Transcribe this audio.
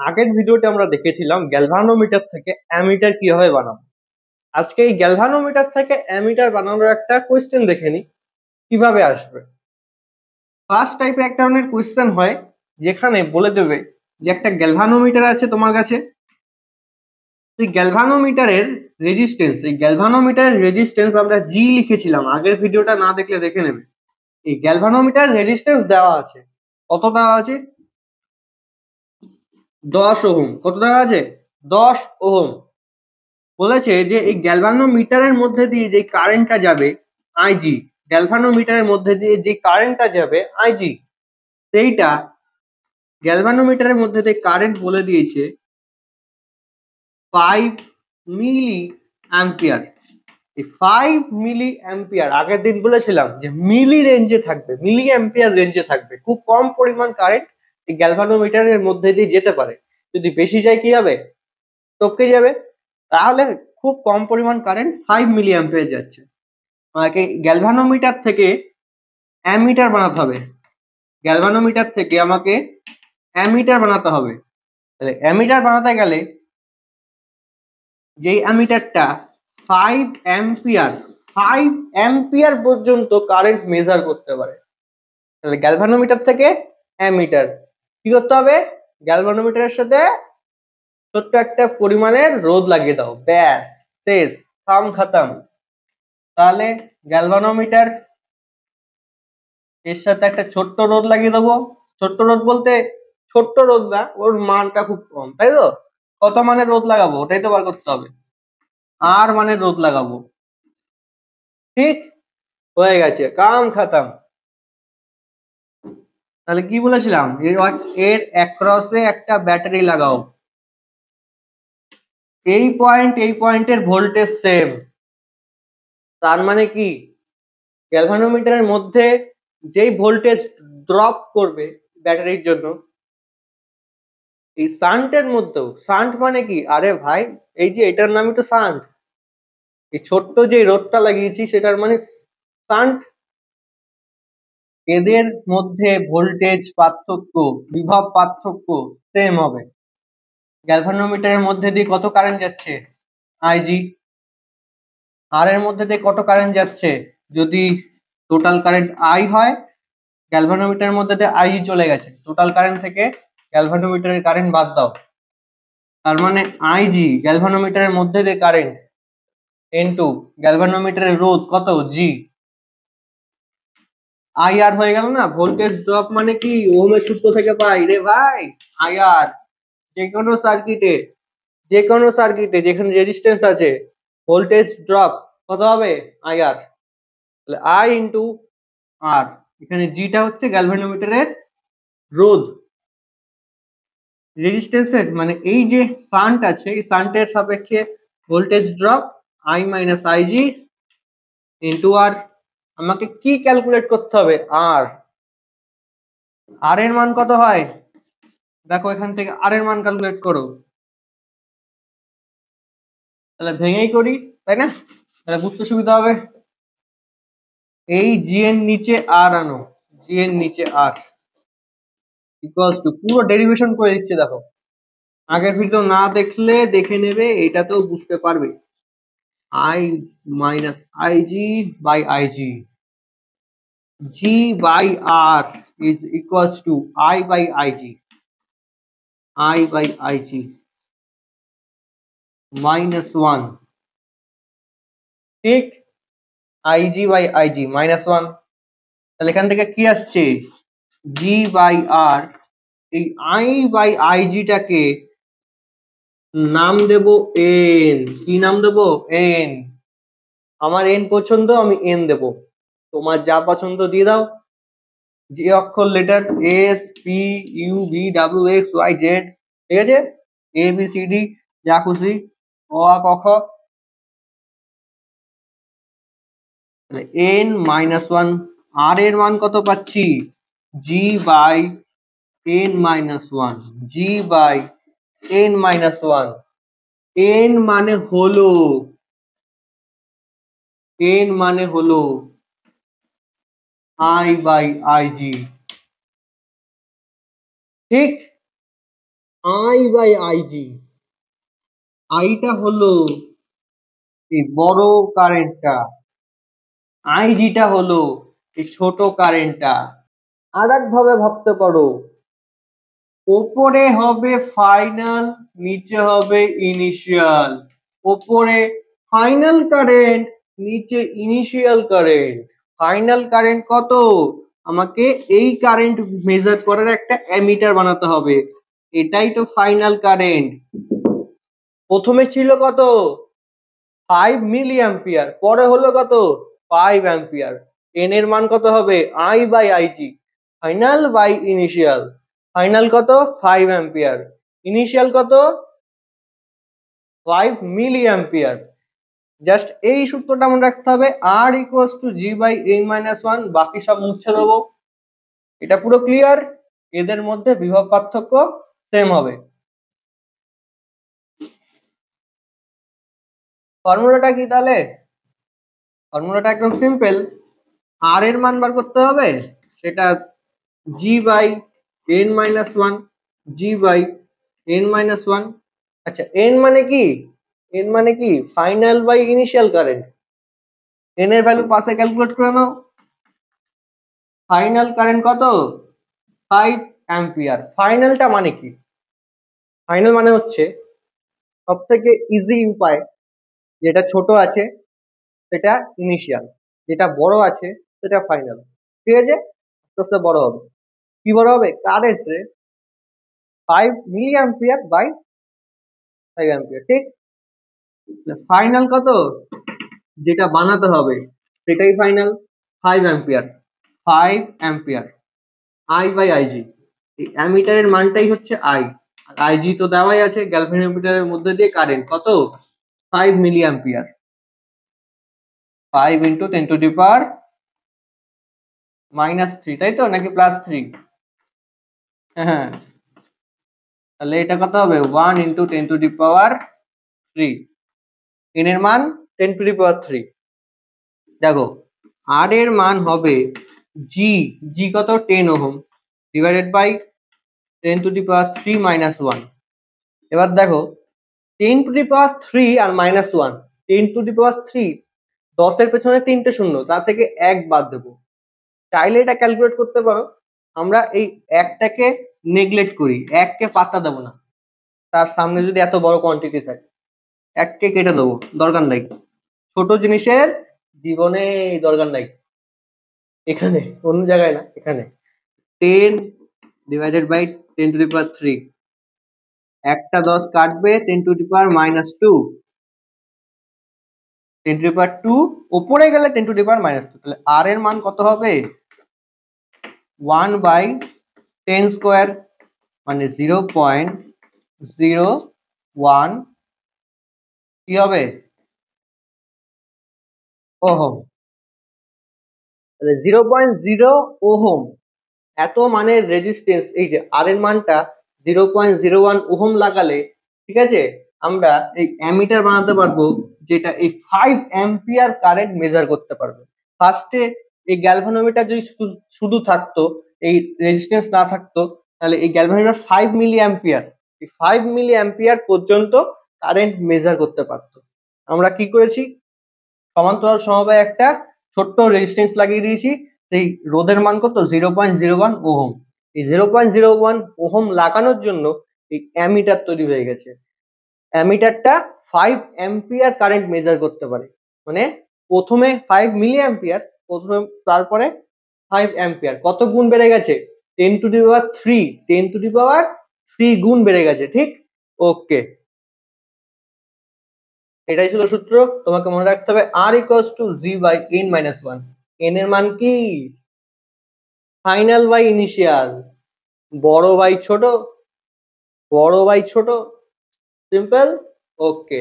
আগের ভিডিওতে আমরা দেখেছিলাম গ্যালভানোমিটার থেকে অ্যামিটার কিভাবে বানাবো। আজকে এই গ্যালভানোমিটার থেকে অ্যামিটার বানানোর একটা কোয়েশ্চেন দেখে নিই কিভাবে আসবে। ফার্স্ট টাইপের এক ধরনের কোয়েশ্চেন হয় যেখানে বলে দেবে যে একটা গ্যালভানোমিটার আছে তোমার কাছে, এই গ্যালভানোমিটারের রেজিস্ট্যান্স আমরা জি লিখেছিলাম, আগের ভিডিওটা না দেখলে দেখে নেবে। এই গ্যালভানোমিটার রেজিস্ট্যান্স দেওয়া আছে, কত দেওয়া আছে? 10 ওহম। কত দেওয়া আছে? 10 ওহম। বলেছে যে এই গ্যালভানোমিটারের মধ্যে দিয়ে যে কারেন্টটা যাবে আইজি, গ্যালভানোমিটারের মধ্যে দিয়ে যে কারেন্টটা যাবে আইজি, সেইটা গ্যালভানোমিটারের মধ্যে দিয়ে কারেন্ট বলে দিয়েছে 5 মিলি অ্যাম্পিয়ার। এই 5 মিলি অ্যাম্পিয়ার আগের দিন বলেছিলাম যে মিলি রেঞ্জে থাকবে, মিলি অ্যাম্পিয়ার রেঞ্জে থাকবে। খুব কম পরিমাণ কারেন্ট এই গ্যালভানোমিটারের মধ্যে দিয়ে যেতে পারে। যদি বেশি যায় কি হবে? টপকে যাবে। তাহলে খুব কম পরিমাণ কারেন্ট 5 মিলি অ্যাম্পিয়ার যাচ্ছে। আমাকে গ্যালভানোমিটার থেকে অ্যামিটার বানাতে হবে, গ্যালভানোমিটার থেকে আমাকে অ্যামিটার বানাতে হবে। তাহলে অ্যামিটার বানাতে গেলে যেই অ্যামিটারটা 5 অ্যাম্পিয়ার 5 অ্যাম্পিয়ার পর্যন্ত কারেন্ট মেজার করতে পারে, তাহলে গ্যালভানোমিটার থেকে অ্যামিটার কি করতে হবে? গ্যালভানোমিটারের সাথে ছোট্ট একটা পরিমাণের রোধ লাগিয়ে দাও, ব্যাস, শেষ, কাম খতম। তাহলে গ্যালভানোমিটার এর সাথে একটা ছোট্ট রোধ লাগিয়ে দেবো। ছোট্ট রোধ বলতে ছোট্ট রোধ না, ওর মানটা খুব কম, তাই তো? কত মানের রোধ লাগাবো ওটাই তো বার করতে হবে। আর মানের রোধ লাগাবো। ঠিক, হয়ে গেছে, কাম খাতাম। তাহলে কি বলেছিলাম? এর অ্যাক্রসে একটা ব্যাটারি লাগাও। এই পয়েন্টের ভোল্টেজ সেম। তার মানে কি, গ্যালভানোমিটারের মধ্যে যেই ভোল্টেজ ড্রপ করবে ব্যাটারির জন্য, এই শান্টের মধ্যেও, শান্ট মানে কি? আরে ভাই, এই যে এটার নামই তো শান্ট। এই ছোট্ট যে রোধটা লাগিয়েছি সেটার মানে শান্ট। এদের মধ্যে ভোল্টেজ পার্থক্য, বিভব পার্থক্য সেম হবে। গ্যালভানোমিটারের মধ্যে দিয়ে কত কারেন্ট যাচ্ছে? আইজি। আর এর মধ্যে দিয়ে কত কারেন্ট যাচ্ছে? যদি টোটাল কারেন্ট আই হয়, গ্যালভানোমিটারের মধ্যে দিয়ে আইজি চলে গেছে, টোটাল কারেন্ট থেকে গ্যালভানোমিটারের কারেন্ট বাদ দাও। তার মানে আইজি গ্যালভানোমিটারের মধ্যে দিয়ে কারেন্ট ইনটু গ্যালভানোমিটারের রোধ কত? জি। আইআর হয়ে গেল না? ভোল্টেজ ড্রপ মানে কি? ওহমের সূত্র থেকে পাই রে ভাই, আইআর। যে কোনো সার্কিটে যেখানে রেজিস্ট্যান্স আছে, ভোল্টেজ ড্রপ কত হবে? আইআর। তাহলে আই ইন্টু আর, এখানে জিটা হচ্ছে গ্যালভানোমিটারের রোধ, রেজিস্ট্যান্সের মানে এই যে শান্ট আছে, এই শান্টের সাপেক্ষে voltage drop I minus IG into R. আমাকে কি ক্যালকুলেট করতে হবে? আর। আর এর মান কত হয় দেখো, এখান থেকে আর এর মান ক্যালকুলেট করো। তাহলে ভেঙেই করি, তাই না? তাহলে বুঝতে সুবিধা হবে। এই জি এর নিচে আর আনো, জি এর নিচে আর ইকুয়ালস টু, পুরো ডেরিভেশন করে দিচ্ছে দেখো। আগের ভিডিও না দেখলে দেখে নেবে, এটাতেও বুঝতে পারবে। I minus I G by I G, G by R is equals to I by I G, I by I G -1। ঠিক, আইজি বাই আইজি -1। তাহলে এখান থেকে কি আসছে? জি বাই আর। এই আই বাই আইজিটাকে নাম দেব এন। কি নাম দেব? এন। আমার এন পছন্দ, আমি এন দেব। তোমার যা পছন্দ দিয়ে দাও। যে অক্ষর letter S P U V W X Y Z, ঠিক আছে? এ বি সি ডি, যা খুশি, অ আ ক খ। এন -1। আর এর মান কত পাচ্ছি? G by N -1, G by N -1। N মানে হলো, এন মানে হলো আই বাই আইজি। ঠিক, আই বাই আইজি। আইটা হলো এই বড় কারেন্টটা, আইজিটা হলো এই ছোট কারেন্টটা। আর একভাবে ভাবতে পারো, ওপরে হবে ফাইনাল, নিচে হবে ইনিশিয়াল। ওপরে ফাইনাল কারেন্ট, নিচে ইনিশিয়াল কারেন্ট। ফাইনাল কারেন্ট কত, আমাকে এই কারেন্ট মেজার করার একটা অ্যামিটার বানাতে হবে, এটাই তো ফাইনাল কারেন্ট। প্রথমে ছিল কত, 5 মিলি অ্যাম্পিয়ার, পরে হলো কত, 5 অ্যাম্পিয়ার। এন এর মান কত হবে, I by I G, final by initial. Final কত, 5 অ্যাম্পিয়ার, ইনিশিয়াল কত, 5 মিলি অ্যাম্পিয়ার। জাস্ট এই সূত্রটা মনে রাখতে হবে, R equals to G by N minus one, বাকি সব মুছে দেবো। এটা পুরো ক্লিয়ার, এদের মধ্যে বিভব পার্থক্য সেম হবে। ফর্মুলাটা কি তাহলে, ফর্মুলাটা একদম সিম্পল। আর এর মান বার করতে হবে, সেটা G by N minus one, G by N minus one. আচ্ছা, এন মানে কি, এন মানে কি final by initial current. N এর ভ্যালু পাশে ক্যালকুলেট করে নাও। ফাইনাল কারেন্ট কত, 5 অ্যাম্পিয়ার। ফাইনালটা মানে কি, ফাইনাল মানে হচ্ছে সব থেকে ইজি উপায়, যেটা ছোট আছে সেটা ইনিশিয়াল, যেটা বড় আছে সেটা ফাইনাল। ঠিক আছে, আস্তে আস্তে বড় হবে। কি বড় হবে, কারেন্ট রে 5 মিলি অ্যাম্পিয়ার বাই 5 অ্যাম্পিয়ার। ঠিক, ফাইনাল কত, যেটা বানাতে হবে সেটাই final, 5 ampere, 5 ampere. I by I G, এই অ্যামিটারের মানটাই হচ্ছে আই, আর আইজি তো দেওয়াই আছে, গ্যালভানোমিটারের মধ্যে দিয়ে কারেন্ট কত, 5 মিলি অ্যাম্পিয়ার। 5 × 10⁻³ তাই তো, নাকি +3? হ্যাঁ, তাহলে এটা কত হবে, 1 × 10⁻³ এন এর মান 10⁻³ দেখো। আর এর মান হবে জি, জি কত, 10 ওহম, ডিভাইডেড বাই 10⁻³ - 1। এবার দেখো 10⁻³ আর -1, 10⁻³ 10-এর পেছনে 3টে শূন্য, তার থেকে 1 বাদ দেবো। চাইলে এটা ক্যালকুলেট করতে পারো, আমরা এই একটাকে নেগলেক্ট করি, এককে পাত্তা দেবো না। তার সামনে যদি এত বড় কোয়ান্টিটি থাকে, এককে কেটে দেবো, দরকার নাই। ছোট জিনিসের জীবনে দরকার নাই, এখানে অন্য জায়গায় না, এখানে 10 ডিভাইডেড বাই 10⁻³, একটা 10 কাটবে, 10⁻², 10⁻², ওপরে গেলে 10⁻²। তাহলে আর এর মান কত হবে, 1/10² মানে 0.01 কি হবে, ওহম। তাহলে 0.0 ওহম, এত মানের রেজিস্ট্যান্স, এই যে আর এর মানটা 0.01 ওহম লাগালে, ঠিক আছে, আমরা এই অ্যামিটার বানাতে পারবো, যেটা এই 5 অ্যাম্পিয়ার কারেন্ট মেজার করতে পারবে। ফার্স্টে এই গ্যালভানোমিটার যদি শুধু থাকতো, এই রেজিস্ট্যান্স না থাকতো, তাহলে এই গ্যালভানোমিটার 5 মিলি অ্যাম্পিয়ার, এই 5 মিলি অ্যাম্পিয়ার পর্যন্ত কারেন্ট মেজার করতে পারতো। আমরা কি করেছি, সমান্তরাল সমবায়ে একটা ছোট্ট রেজিস্ট্যান্স লাগিয়ে দিয়েছি, সেই রোধের মান কত, 0.01 ওহম। এই 0.01 ওহম লাগানোর জন্য এই অ্যামিটার তৈরি হয়ে গেছে। অ্যামিটারটা 5 অ্যাম্পিয়ার কারেন্ট মেজার করতে পারে, মানে প্রথমে 5 মিলি অ্যাম্পিয়ার, প্রথমে, তারপরে 5 অ্যাম্পিয়ার। কত গুণ বেড়ে গেছে, 10⁻³ 10⁻³ গুণ বেড়ে গেছে। ঠিক, ওকে, এটাই ছিল সূত্র। তোমাকে মনে রাখতে হবে R equals to G by N minus one. N এর মান কি, ফাইনাল বাই ইনিশিয়াল, বড় বাই ছোট, বড় বাই ছোট, সিম্পল, ওকে।